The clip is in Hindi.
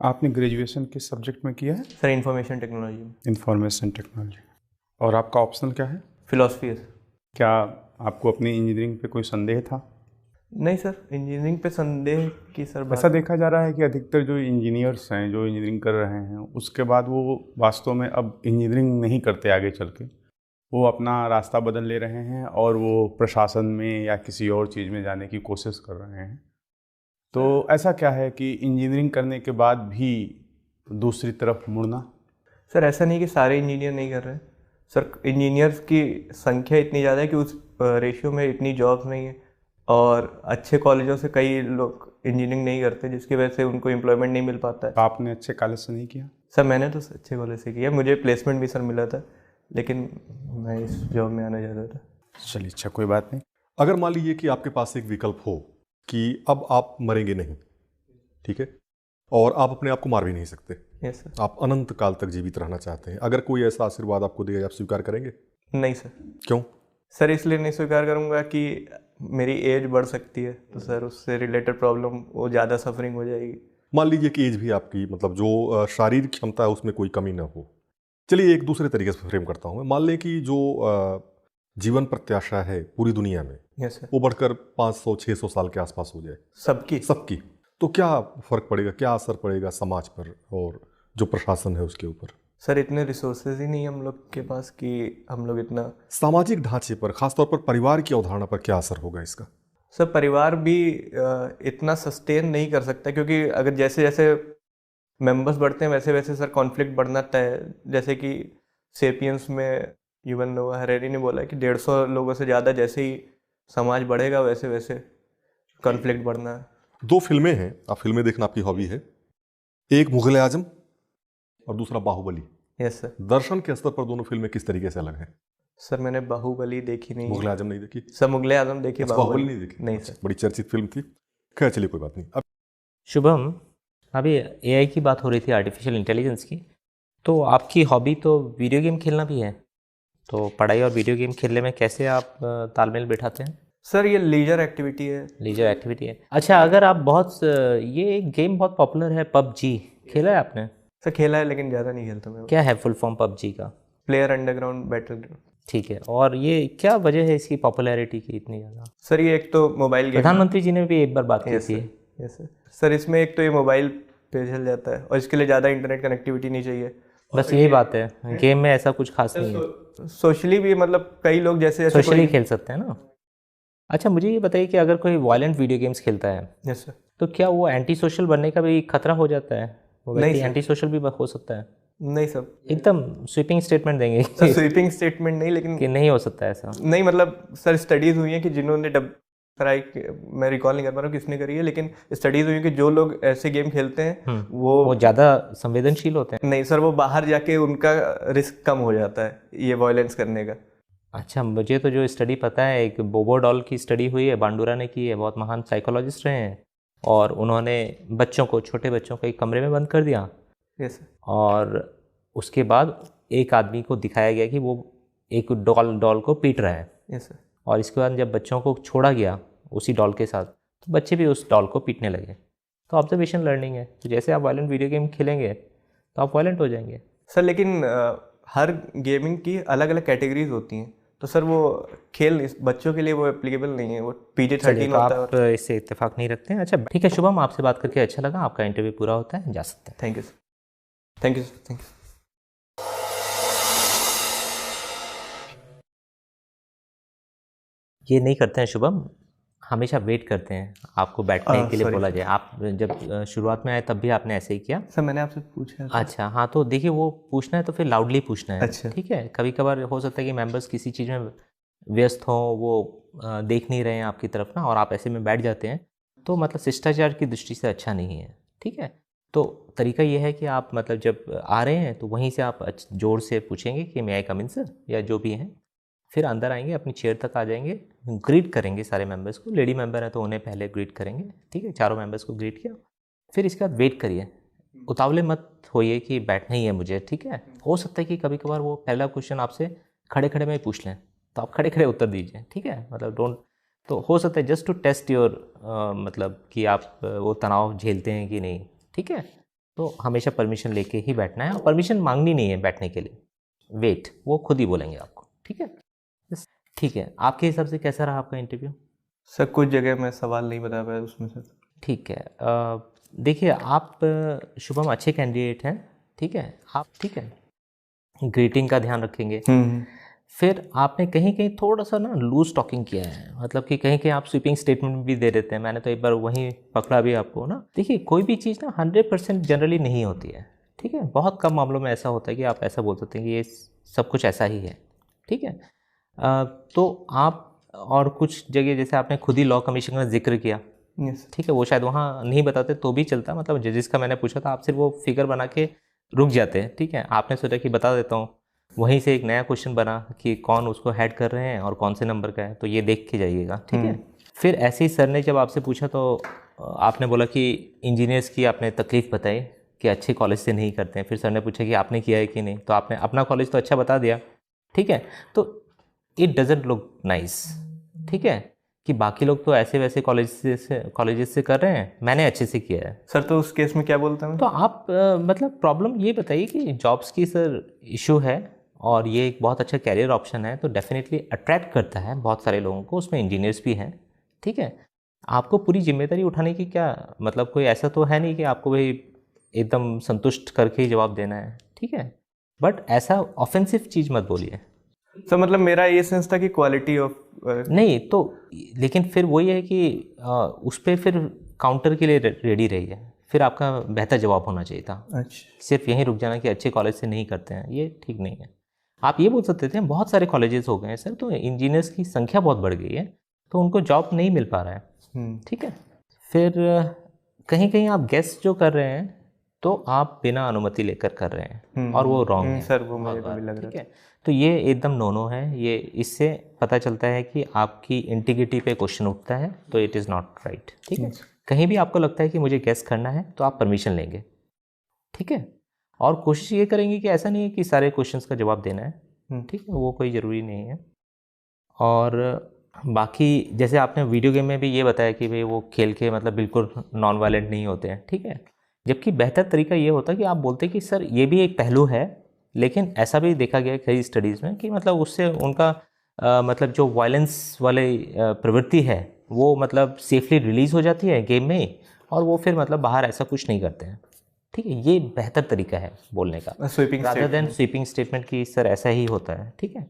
आपने ग्रेजुएशन किस सब्जेक्ट में किया है? सर इंफॉर्मेशन टेक्नोलॉजी में। Information technology. और आपका ऑप्शनल क्या है? फिलॉसफी है सर। क्या आपको अपनी इंजीनियरिंग पे कोई संदेह था? नहीं सर, इंजीनियरिंग पे संदेह की सर बात। ऐसा देखा जा रहा है कि अधिकतर जो इंजीनियर्स हैं जो इंजीनियरिंग कर रहे हैं उसके बाद वो वास्तव में अब इंजीनियरिंग नहीं करते आगे चल के, वो अपना रास्ता बदल ले रहे हैं और वो प्रशासन में या किसी और चीज़ में जाने की कोशिश कर रहे हैं। तो ऐसा क्या है कि इंजीनियरिंग करने के बाद भी दूसरी तरफ मुड़ना? सर ऐसा नहीं कि सारे इंजीनियर नहीं कर रहे हैं सर, इंजीनियर्स की संख्या इतनी ज़्यादा है कि उस रेशियो में इतनी जॉब्स नहीं है, और अच्छे कॉलेजों से कई लोग इंजीनियरिंग नहीं करते जिसकी वजह से उनको एम्प्लॉयमेंट नहीं मिल पाता है। आपने अच्छे कॉलेज से नहीं किया? सर मैंने तो अच्छे कॉलेज से किया, मुझे प्लेसमेंट भी सर मिला था, लेकिन मैं इस जॉब में आना चाहता था। चलिए, अच्छा, कोई बात नहीं। अगर मान लीजिए कि आपके पास एक विकल्प हो कि अब आप मरेंगे नहीं, ठीक है, और आप अपने आप को मार भी नहीं सकते, यस सर। आप अनंत काल तक जीवित रहना चाहते हैं, अगर कोई ऐसा आशीर्वाद आपको दे, आप स्वीकार करेंगे? नहीं सर। क्यों? सर इसलिए नहीं स्वीकार करूंगा कि मेरी एज बढ़ सकती है, तो सर उससे रिलेटेड प्रॉब्लम, वो ज़्यादा सफरिंग हो जाएगी। मान लीजिए कि एज भी आपकी, मतलब जो शारीरिक क्षमता है उसमें कोई कमी ना हो। चलिए एक दूसरे तरीके से फ्रेम करता हूँ मैं। मान लें कि जो जीवन प्रत्याशा है पूरी दुनिया में, यस सर। वो बढ़कर 500-600 साल के आसपास हो जाए सबकी, तो क्या फर्क पड़ेगा, क्या असर पड़ेगा समाज पर और जो प्रशासन है उसके ऊपर? सर इतने रिसोर्सेज ही नहीं हम लोग के पास कि हम लोग इतना। सामाजिक ढांचे पर, खासतौर पर परिवार की अवधारणा पर क्या असर होगा इसका? सर परिवार भी इतना सस्टेन नहीं कर सकता, क्योंकि अगर जैसे जैसे मेंबर्स बढ़ते हैं वैसे वैसे सर कॉन्फ्लिक्ट बढ़ना तय है। जैसे कि सेपियंस में युवल नोआ हरेरी ने बोला कि 150 लोगों से ज़्यादा जैसे ही समाज बढ़ेगा वैसे वैसे कॉन्फ्लिक्ट बढ़ना है। 2 फिल्में हैं, आप फिल्में देखना आपकी हॉबी है, एक मुगल आजम और दूसरा बाहुबली। Yes sir. दर्शन के स्तर पर दोनों फिल्में किस तरीके से अलग हैं? सर मैंने बाहुबली देखी नहीं मुगल है। आजम नहीं देखी? सर मुगले आजम देखी, अच्छा, बाहुबली नहीं देखी? नहीं अच्छा, सर। बड़ी चर्चित फिल्म थी। खैर चलिए कोई बात नहीं। अब शुभम, अभी एआई की बात हो रही थी, आर्टिफिशियल इंटेलिजेंस की, तो आपकी हॉबी तो वीडियो गेम खेलना भी है, तो पढ़ाई और वीडियो गेम खेलने में कैसे आप तालमेल बिठाते हैं? सर ये लीजर एक्टिविटी है। लीजर एक्टिविटी है। अच्छा, अगर आप ये एक गेम बहुत पॉपुलर है, पबजी, खेला है आपने? सर खेला है लेकिन ज़्यादा नहीं खेलता मैं। क्या है फुल फॉर्म पबजी का? Player underground battle. ठीक है, और ये क्या वजह है इसकी पॉपुलैरिटी की इतनी ज़्यादा? सर ये एक तो मोबाइल गेम, प्रधानमंत्री जी ने भी एक बार बात की थी। Yes sir. सर इसमें एक तो ये मोबाइल पे चल जाता है और इसके लिए ज़्यादा इंटरनेट कनेक्टिविटी नहीं चाहिए, बस यही बात है, गेम में ऐसा कुछ खास नहीं है। सोशली भी मतलब कई लोग जैसे सोशली खेल सकते हैं ना। अच्छा, मुझे ये बताइए कि अगर कोई वायलेंट वीडियो गेम्स खेलता है, यस सर, तो क्या वो एंटी सोशल बनने का भी खतरा हो जाता है? वो व्यक्ति नहीं एंटी सोशल भी हो सकता है? नहीं सर, एकदम स्वीपिंग स्टेटमेंट देंगे स्वीपिंग स्टेटमेंट नहीं, लेकिन कि नहीं हो सकता ऐसा? नहीं, मतलब सर स्टडीज़ हुई हैं कि जिन्होंने कराई, मैं रिकॉल नहीं कर पा रहा हूँ किसने करी है, लेकिन स्टडीज़ हुई हैं कि जो लोग ऐसे गेम खेलते हैं वो ज़्यादा संवेदनशील होते हैं। नहीं सर, वो बाहर जाके उनका रिस्क कम हो जाता है ये वायलेंस करने का। अच्छा, मुझे तो जो स्टडी पता है, एक बोबो डॉल की स्टडी हुई है, बांडुरा ने की है, बहुत महान साइकोलॉजिस्ट रहे हैं, और उन्होंने छोटे बच्चों को एक कमरे में बंद कर दिया। यस। और उसके बाद एक आदमी को दिखाया गया कि वो एक डॉल को पीट रहा है। Yes sir. और इसके बाद जब बच्चों को छोड़ा गया उसी डॉल के साथ, तो बच्चे भी उस डॉल को पीटने लगे। तो ऑब्जर्वेशन लर्निंग है, तो जैसे आप वायलेंट वीडियो गेम खेलेंगे तो आप वायलेंट हो जाएंगे। सर लेकिन हर गेमिंग की अलग अलग कैटेगरीज होती हैं, तो सर वो खेल इस बच्चों के लिए वो एप्लीकेबल नहीं है, वो PG-13 होता है। आप इससे इत्तेफाक नहीं रखते हैं? अच्छा ठीक है शुभम, आपसे बात करके अच्छा लगा, आपका इंटरव्यू पूरा होता है, जा सकते हैं। Thank you sir, thank you sir, thank you. ये नहीं करते हैं शुभम, हमेशा वेट करते हैं आपको बैठने के लिए बोला जाए। आप जब शुरुआत में आए तब भी आपने ऐसे ही किया। सर मैंने आपसे पूछा था। अच्छा हाँ, तो देखिए वो पूछना है तो फिर लाउडली पूछना है। अच्छा। ठीक है, कभी कभार हो सकता है कि मेंबर्स किसी चीज़ में व्यस्त हों, वो देख नहीं रहे हैं आपकी तरफ ना, और आप ऐसे में बैठ जाते हैं, तो मतलब शिष्टाचार की दृष्टि से अच्छा नहीं है। ठीक है, तो तरीका ये है कि आप मतलब जब आ रहे हैं तो वहीं से आप जोर से पूछेंगे कि मे आई कम इन सर, या जो भी हैं, फिर अंदर आएंगे, अपनी चेयर तक आ जाएंगे, ग्रीट करेंगे सारे मेंबर्स को। लेडी मेंबर है तो उन्हें पहले ग्रीट करेंगे। ठीक है, चारों मेंबर्स को ग्रीट किया, फिर इसके बाद वेट करिए, उतावले मत होइए कि बैठना ही है मुझे। ठीक है, हो सकता है कि कभी कभार वो पहला क्वेश्चन आपसे खड़े खड़े में पूछ लें, तो आप खड़े खड़े उत्तर दीजिए। ठीक है, मतलब डोंट, तो हो सकता है जस्ट टू टेस्ट योर मतलब कि आप वो तनाव झेलते हैं कि नहीं। ठीक है, तो हमेशा परमिशन लेके ही बैठना है और परमिशन मांगनी नहीं है बैठने के लिए, वेट वो खुद ही बोलेंगे आपको, ठीक है। ठीक है, आपके हिसाब से कैसा रहा आपका इंटरव्यू? सर कुछ जगह मैं सवाल नहीं बता पाया उसमें से। ठीक है, देखिए आप शुभम अच्छे कैंडिडेट हैं, ठीक है, आप ठीक है ग्रीटिंग का ध्यान रखेंगे। फिर आपने कहीं कहीं थोड़ा सा ना लूज टॉकिंग किया है, मतलब कि कहीं कहीं आप स्वीपिंग स्टेटमेंट भी दे देते हैं, मैंने तो एक बार वहीं पकड़ा भी आपको ना। देखिए कोई भी चीज़ ना 100% जनरली नहीं होती है, ठीक है, बहुत कम मामलों में ऐसा होता है कि आप ऐसा बोल सकते हैं कि ये सब कुछ ऐसा ही है, ठीक है। तो आप और कुछ जगह जैसे आपने खुद ही लॉ कमीशन का जिक्र किया, ठीक है, वो शायद वहाँ नहीं बताते तो भी चलता, मतलब जजेस का मैंने पूछा था, आप सिर्फ वो फिगर बना के रुक जाते हैं, ठीक है। आपने सोचा कि बता देता हूँ, वहीं से एक नया क्वेश्चन बना कि कौन उसको हेड कर रहे हैं और कौन से नंबर का है, तो ये देख के जाइएगा, ठीक है। फिर ऐसे ही सर ने जब आपसे पूछा तो आपने बोला कि इंजीनियर्स की आपने तकलीफ़ बताई कि अच्छे कॉलेज से नहीं करते हैं। फिर सर ने पूछा कि आपने किया है कि नहीं, तो आपने अपना कॉलेज तो अच्छा बता दिया, ठीक है। तो इट डजंट लुक नाइस, ठीक है, कि बाकी लोग तो ऐसे वैसे कॉलेजेस से कर रहे हैं, मैंने अच्छे से किया है। सर तो उस केस में क्या बोलता हूँ? तो आप मतलब प्रॉब्लम ये बताइए कि जॉब्स की सर इशू है और ये एक बहुत अच्छा कैरियर ऑप्शन है, तो डेफिनेटली अट्रैक्ट करता है बहुत सारे लोगों को, उसमें इंजीनियर्स भी हैं, ठीक है। आपको पूरी जिम्मेदारी उठाने की क्या मतलब, कोई ऐसा तो है नहीं कि आपको भाई एकदम संतुष्ट करके ही जवाब देना है, ठीक है, बट ऐसा ऑफेंसिव चीज़ मत बोलिए। तो मतलब मेरा ये सेंस था कि क्वालिटी ऑफ नहीं तो, लेकिन फिर वही है कि उस पर फिर काउंटर के लिए रेडी रहिए, फिर आपका बेहतर जवाब होना चाहिए था। अच्छा, सिर्फ यहीं रुक जाना कि अच्छे कॉलेज से नहीं करते हैं, ये ठीक नहीं है। आप ये बोल सकते थे बहुत सारे कॉलेजेस हो गए हैं सर, तो इंजीनियर्स की संख्या बहुत बढ़ गई है, तो उनको जॉब नहीं मिल पा रहा है, ठीक है। फिर कहीं कहीं आप गेस्ट जो कर रहे हैं तो आप बिना अनुमति लेकर कर रहे हैं और वो रॉन्ग है सर, वो मुझे भी लग रहा ठीक है। तो ये एकदम नो है, ये इससे पता चलता है कि आपकी इंटीग्रिटी पे क्वेश्चन उठता है, तो इट इज़ नॉट राइट, ठीक है। कहीं भी आपको लगता है कि मुझे गेस करना है तो आप परमिशन लेंगे, ठीक है, और कोशिश ये करेंगे कि ऐसा नहीं है कि सारे क्वेश्चंस का जवाब देना है, ठीक है, वो कोई ज़रूरी नहीं है। और बाकी जैसे आपने वीडियो गेम में भी ये बताया कि भाई वो खेल के मतलब बिल्कुल नॉन वायलेंट नहीं होते हैं, ठीक है, जबकि बेहतर तरीका ये होता कि आप बोलते कि सर ये भी एक पहलू है, लेकिन ऐसा भी देखा गया है कई स्टडीज़ में कि मतलब उससे उनका मतलब जो वायलेंस वाले प्रवृत्ति है वो मतलब सेफली रिलीज़ हो जाती है गेम में, और वो फिर मतलब बाहर ऐसा कुछ नहीं करते हैं, ठीक है। ये बेहतर तरीका है बोलने का, sweeping rather than sweeping statement की सर ऐसा ही होता है, ठीक है।